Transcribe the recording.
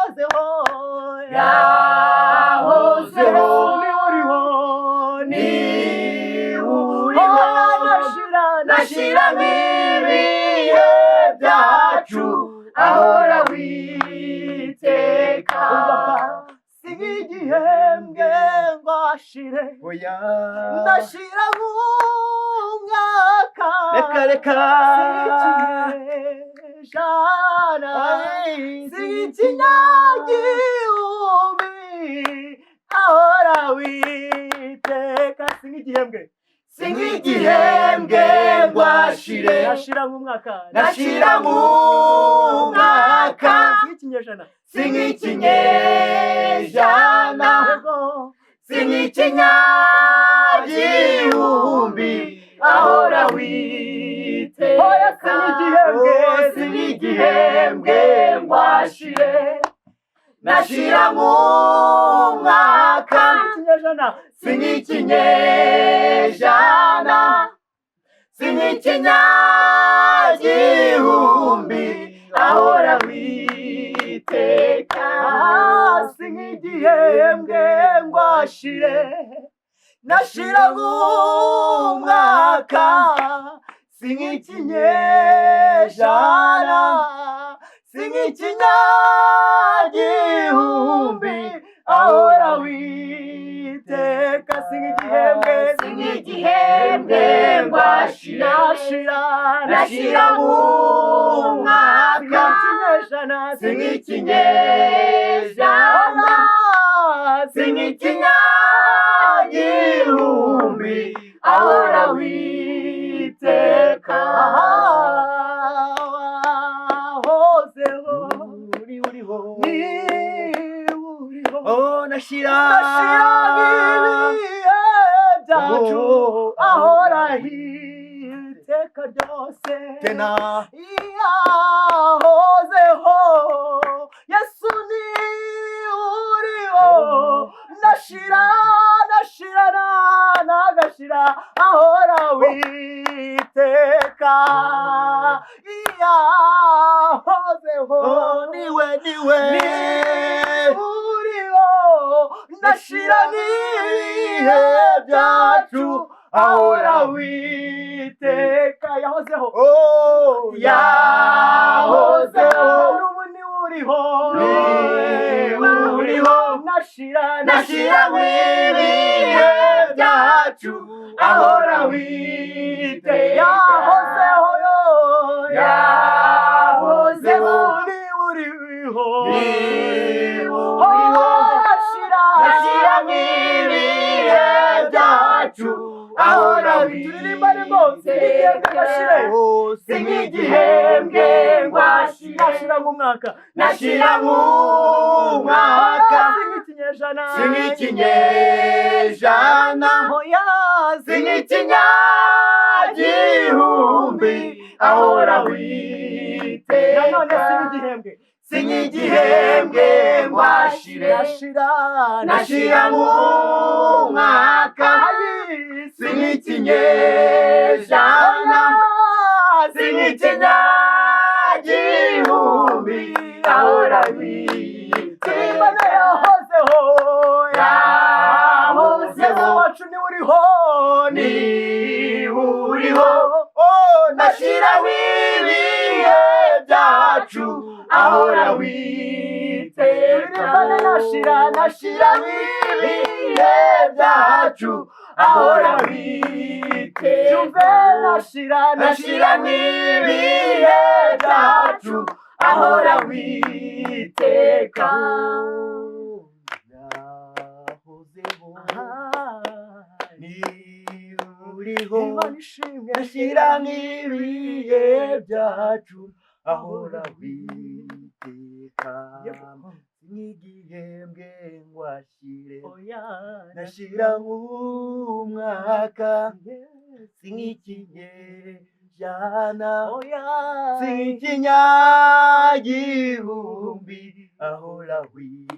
yahozeho yahozeho ni uriho ni uriho nashira nk'ibihe byacu ahora witeka sigigihembwe ngwashire ndashira nk'umwaka reka sigijana sigikinyagihumbi ahora witeka sigigihembwe ngwashire nashira nk'umwaka singikinyejana singikinyagihumbi ahora witeka sinigihembwe ngwashire nashira nk'umwaka singikinyejana singikinyagihumbi ahora witeka sinigihembwe ngwashire nashira nk'umwaka singikinyejana singikinyagihumbi ahora witeka sinigihembwe ngwashire nashira nk'umwaka singikinyejana singikinyagihumbi ahora witeka wahozeho uriho nashira nk'ibihe byacu ahora iteka ryose yahozeho yesu ni uriho nashira nagashira ahora witeka yahozeho niwe uriho nashira nk'ibihe byacu ahora witeka yahozeho n'ubu ni uriho nashira nk'ibihe byacu ahora witeka yahozeho ni uriho nashira nk'ibihe byacu ahora witeka sinigihembwe ngwashire nashira nk'umwaka singikinyejana singikinyagihumbi ahora witeka sinigihembwe ngwashire nashira nk'umwaka singikinyejana singikinyagihumbi ahora witeka yahozeho wacu ni uriho nashira nk'ibihe byacu ahora witeka nashira nk'ibihe byacu ahora witeka nashira nk'ibihe byacu ahora witeka ni uriho nashira nk'ibihe byacu ahora witeka sinigihembwe ngwashire nashira nk'umwaka singikinyejana singikinyagihumbi ahora witeka